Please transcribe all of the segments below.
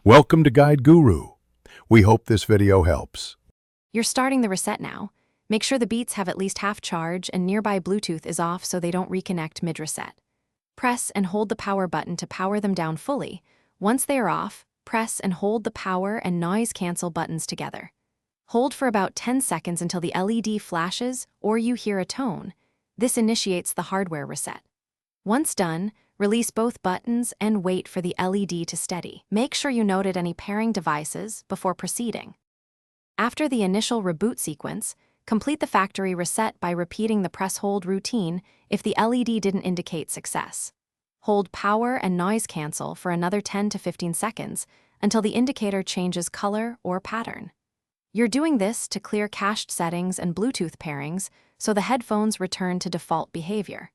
Welcome to Guide Guru. We hope this video helps. You're starting the reset now. Make sure the Beats have at least half charge and nearby Bluetooth is off so they don't reconnect mid-reset. Press and hold the power button to power them down fully. Once they are off, press and hold the power and noise cancel buttons together. Hold for about 10 seconds until the LED flashes or you hear a tone. This initiates the hardware reset. Once done, release both buttons and wait for the LED to steady. Make sure you noted any pairing devices before proceeding. After the initial reboot sequence, complete the factory reset by repeating the press-hold routine if the LED didn't indicate success. Hold power and noise cancel for another 10 to 15 seconds until the indicator changes color or pattern. You're doing this to clear cached settings and Bluetooth pairings so the headphones return to default behavior.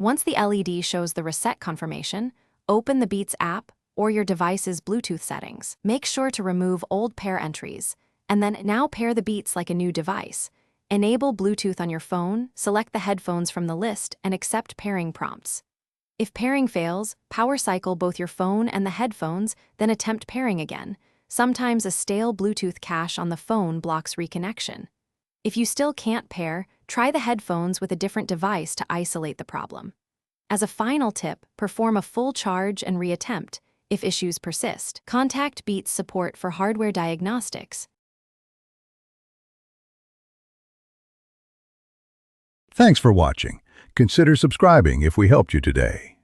Once the LED shows the reset confirmation, open the Beats app or your device's Bluetooth settings. Make sure to remove old pair entries, and then now pair the Beats like a new device. Enable Bluetooth on your phone, select the headphones from the list, and accept pairing prompts. If pairing fails, power cycle both your phone and the headphones, then attempt pairing again. Sometimes a stale Bluetooth cache on the phone blocks reconnection. If you still can't pair, try the headphones with a different device to isolate the problem. As a final tip, perform a full charge and reattempt. If issues persist, contact Beats support for hardware diagnostics. Thanks for watching. Consider subscribing if we helped you today.